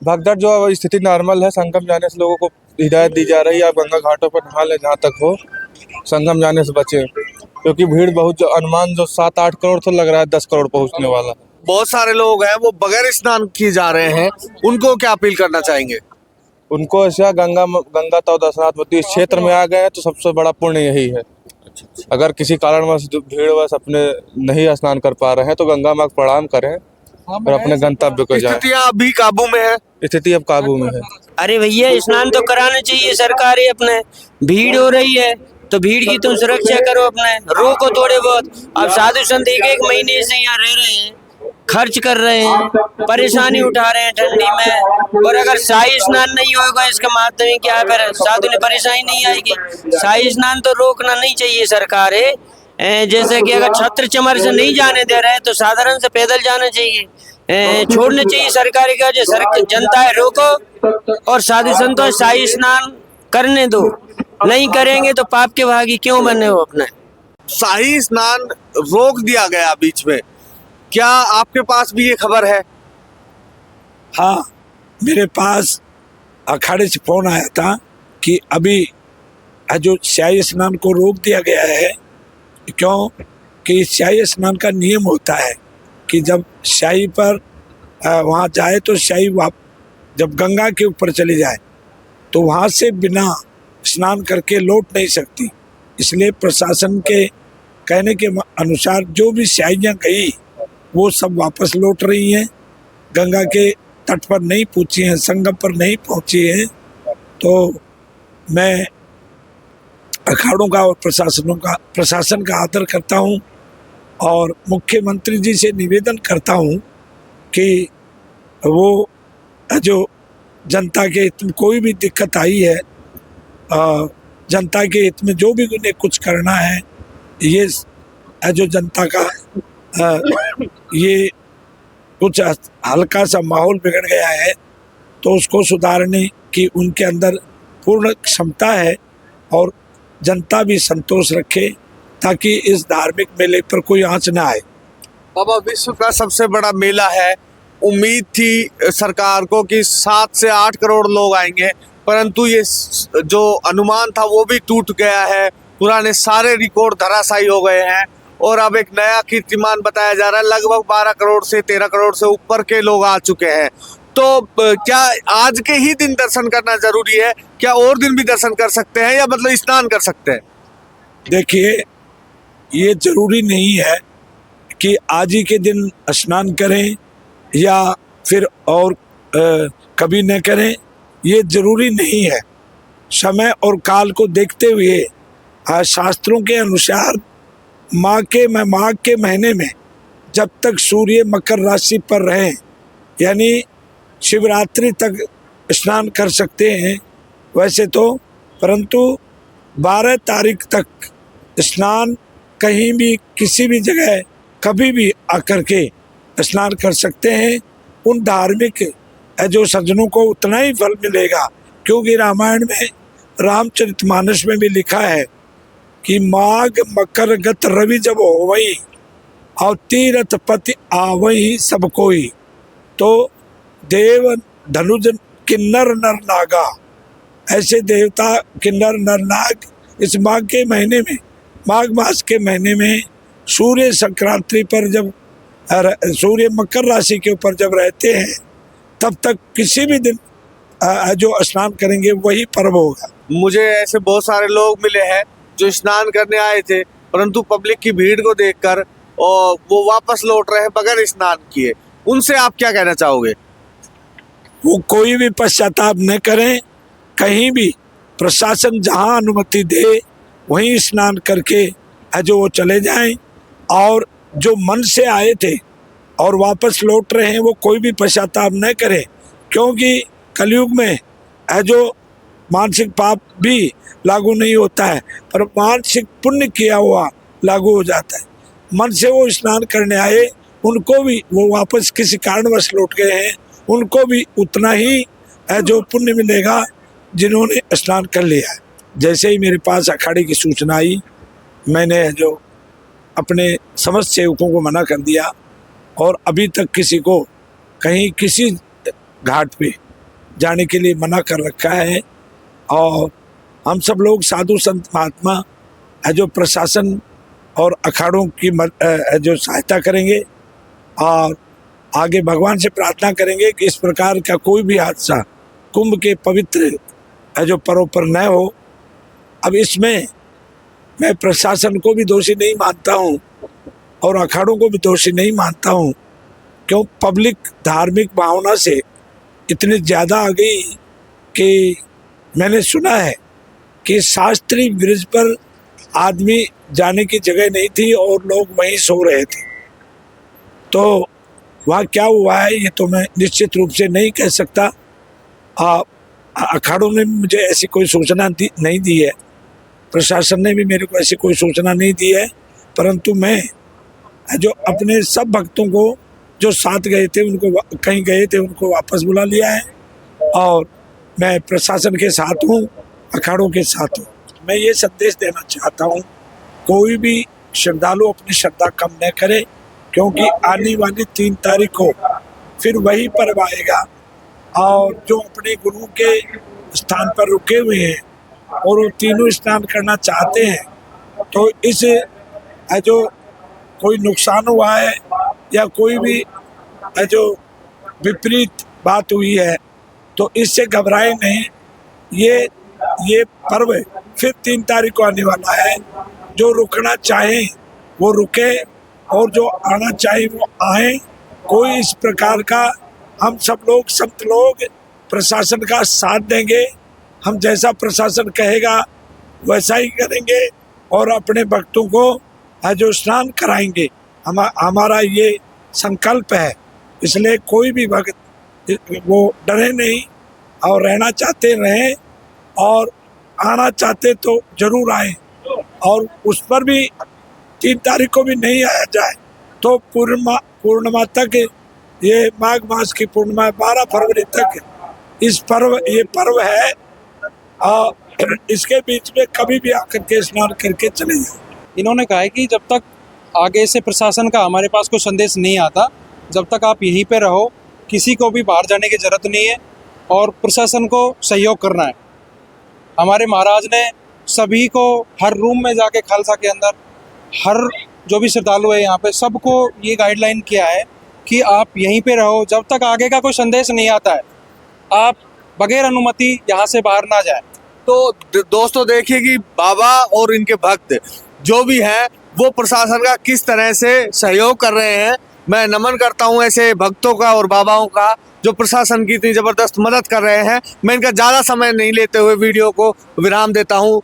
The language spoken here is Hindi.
भगदड़ जो अब स्थिति नॉर्मल है, संगम जाने से लोगों को हिदायत दी जा रही है, आप गंगा घाटों पर नहा लें जहाँ तक हो, संगम जाने से बचें, क्योंकि भीड़ बहुत, जो अनुमान जो 7-8 करोड़ तो लग रहा है 10 करोड़ पहुंचने वाला है। बहुत सारे लोग हैं वो बगैर स्नान किए जा रहे हैं, उनको क्या अपील करना चाहेंगे? उनको ऐसा गंगा तो दशनाथ इस क्षेत्र में आ गए हैं तो सबसे बड़ा पुण्य यही है। अगर किसी कारणवश भीड़वश अपने नहीं स्नान कर पा रहे हैं तो गंगा माँ को प्रणाम करें और अपने गंतव्य को जाएं। स्थितियां अभी काबू में है? स्थिति अब काबू में है। अरे भैया, स्नान तो कराना चाहिए सरकार ही। अपने भीड़ हो रही है तो भीड़ की तुम सुरक्षा करो, अपने रोको थोड़े बहुत। अब साधु संत एक महीने से यहाँ रह रहे हैं, खर्च कर रहे हैं, परेशानी उठा रहे हैं ठंडी में, और अगर शाही स्नान नहीं होगा इसका मतलब क्या है? फिर साधु ने परेशानी नहीं आएगी। शाही स्नान तो रोकना नहीं चाहिए सरकार है। जैसे कि अगर छत्र चमर से नहीं जाने दे रहे हैं तो साधारण से पैदल जाना चाहिए। छोड़ना चाहिए सरकारी का, जो जनता है रोको, और साधु संतों शाही स्नान करने दो। नहीं करेंगे तो पाप के भागी क्यों बने हो अपने। शाही स्नान रोक दिया गया बीच में, क्या आपके पास भी ये खबर है? हाँ, मेरे पास अखाड़े से फोन आया था कि अभी जो शाही स्नान को रोक दिया गया है। क्यों कि शाही स्नान का नियम होता है कि जब शाही पर वहाँ जाए तो शाही जब गंगा के ऊपर चली जाए तो वहाँ से बिना स्नान करके लौट नहीं सकती। इसलिए प्रशासन के कहने के अनुसार जो भी शाहियाँ गई वो सब वापस लौट रही हैं, गंगा के तट पर नहीं पहुँची हैं, संगम पर नहीं पहुँची हैं। तो मैं अखाड़ों का और प्रशासन का आदर करता हूँ और मुख्यमंत्री जी से निवेदन करता हूँ कि वो जो जनता के हित में कोई भी दिक्कत आई है, जनता के हित में जो भी उन्हें कुछ करना है, ये जो जनता का ये कुछ हल्का सा माहौल बिगड़ गया है तो उसको सुधारने की उनके अंदर पूर्ण क्षमता है और जनता भी संतोष रखे ताकि इस धार्मिक मेले पर कोई आंच न आए। बाबा, विश्व का सबसे बड़ा मेला है, उम्मीद थी सरकार को कि 7 से 8 करोड़ लोग आएंगे, परंतु ये जो अनुमान था वो भी टूट गया है। पुराने सारे रिकॉर्ड धराशायी हो गए हैं और अब एक नया कीर्तिमान बताया जा रहा है। लगभग 12 करोड़ से 13 करोड़ से ऊपर के लोग आ चुके हैं। तो क्या आज के ही दिन दर्शन करना जरूरी है? क्या और दिन भी दर्शन कर सकते हैं या मतलब स्नान कर सकते हैं? देखिए, ये जरूरी नहीं है कि आज ही के दिन स्नान करें या फिर और कभी न करें, ये जरूरी नहीं है। समय और काल को देखते हुए शास्त्रों के अनुसार माघ के महीने में जब तक सूर्य मकर राशि पर रहें, यानी शिवरात्रि तक स्नान कर सकते हैं वैसे तो, परंतु 12 तारीख तक स्नान कहीं भी किसी भी जगह कभी भी आकर के स्नान कर सकते हैं। उन धार्मिक जो सज्जनों को उतना ही फल मिलेगा, क्योंकि रामायण में रामचरितमानस में भी लिखा है कि माघ मकर गत रवि जब होवई और तीरथ पति आवई सब कोई, तो देव धनुज किन्नर नर नागा, ऐसे देवता किन्नर नर नाग इस माघ के महीने में, माघ मास के महीने में सूर्य संक्रांति पर जब सूर्य मकर राशि के ऊपर जब रहते हैं तब तक किसी भी दिन जो स्नान करेंगे वही पर्व होगा। मुझे ऐसे बहुत सारे लोग मिले हैं जो स्नान करने आए थे, परंतु पब्लिक की भीड़ को देखकर और वो वापस लौट रहे हैं बगैर स्नान किए। उनसे आप क्या कहना चाहोगे? वो कोई भी पश्चाताप न करें, कहीं भी प्रशासन जहां अनुमति दे वहीं स्नान करके जो वो चले जाएं, और जो मन से आए थे और वापस लौट रहे हैं वो कोई भी पश्चाताप न करें, क्योंकि कलयुग में जो मानसिक पाप भी लागू नहीं होता है पर मानसिक पुण्य किया हुआ लागू हो जाता है। मन से वो स्नान करने आए, उनको भी वो वापस किसी कारणवश लौट गए हैं, उनको भी उतना ही जो पुण्य मिलेगा जिन्होंने स्नान कर लिया है। जैसे ही मेरे पास अखाड़े की सूचना आई, मैंने जो अपने समस्त सेवकों को मना कर दिया और अभी तक किसी को कहीं किसी घाट पे जाने के लिए मना कर रखा है। और हम सब लोग साधु संत महात्मा जो प्रशासन और अखाड़ों की जो सहायता करेंगे और आगे भगवान से प्रार्थना करेंगे कि इस प्रकार का कोई भी हादसा कुंभ के पवित्र जो पर्व पर न हो। अब इसमें मैं प्रशासन को भी दोषी नहीं मानता हूँ और अखाड़ों को भी दोषी नहीं मानता हूँ, क्यों पब्लिक धार्मिक भावना से इतनी ज़्यादा आ गई कि मैंने सुना है कि शास्त्री ब्रिज पर आदमी जाने की जगह नहीं थी और लोग वहीं सो रहे थे। तो वहाँ क्या हुआ है ये तो मैं निश्चित रूप से नहीं कह सकता। अखाड़ों ने मुझे ऐसी कोई सूचना नहीं दी है, प्रशासन ने भी मेरे को ऐसी कोई सूचना नहीं दी है, परंतु मैं जो अपने सब भक्तों को जो साथ गए थे उनको कहीं गए थे उनको वापस बुला लिया है और मैं प्रशासन के साथ हूँ, अखाड़ों के साथ हूँ। मैं ये संदेश देना चाहता हूँ, कोई भी श्रद्धालु अपनी श्रद्धा कम न करे, क्योंकि आने वाली 3 तारीख को फिर वही पर्व आएगा और जो अपने गुरु के स्थान पर रुके हुए हैं और वो तीनों स्नान करना चाहते हैं, तो इस जो कोई नुकसान हुआ है या कोई भी जो विपरीत बात हुई है तो इससे घबराए नहीं। ये पर्व फिर 3 तारीख को आने वाला है। जो रुकना चाहे वो रुके और जो आना चाहे वो आए। कोई इस प्रकार का, हम सब लोग संत लोग प्रशासन का साथ देंगे, हम जैसा प्रशासन कहेगा वैसा ही करेंगे और अपने भक्तों को जो स्नान कराएंगे। हमारा ये संकल्प है, इसलिए कोई भी भक्त वो डरे नहीं और रहना चाहते रहें और आना चाहते तो जरूर आए। और उस पर भी 3 तारीख को भी नहीं आया जाए तो पूर्णिमा तक, ये माघ मास की पूर्णिमा 12 फरवरी तक ये पर्व है और इसके बीच में कभी भी आकर के स्नान करके चले जाओ। इन्होंने कहा है कि जब तक आगे से प्रशासन का हमारे पास कोई संदेश नहीं आता, जब तक आप यहीं पे रहो, किसी को भी बाहर जाने की ज़रूरत नहीं है और प्रशासन को सहयोग करना है। हमारे महाराज ने सभी को हर रूम में जाके खालसा के अंदर हर जो भी श्रद्धालु है यहाँ पे सबको ये गाइडलाइन किया है कि आप यहीं पे रहो, जब तक आगे का कोई संदेश नहीं आता है आप बगैर अनुमति यहाँ से बाहर ना जाए। तो दोस्तों देखिए कि बाबा और इनके भक्त जो भी हैं वो प्रशासन का किस तरह से सहयोग कर रहे हैं। मैं नमन करता हूं ऐसे भक्तों का और बाबाओं का जो प्रशासन की इतनी जबरदस्त मदद कर रहे हैं। मैं इनका ज़्यादा समय नहीं लेते हुए वीडियो को विराम देता हूं।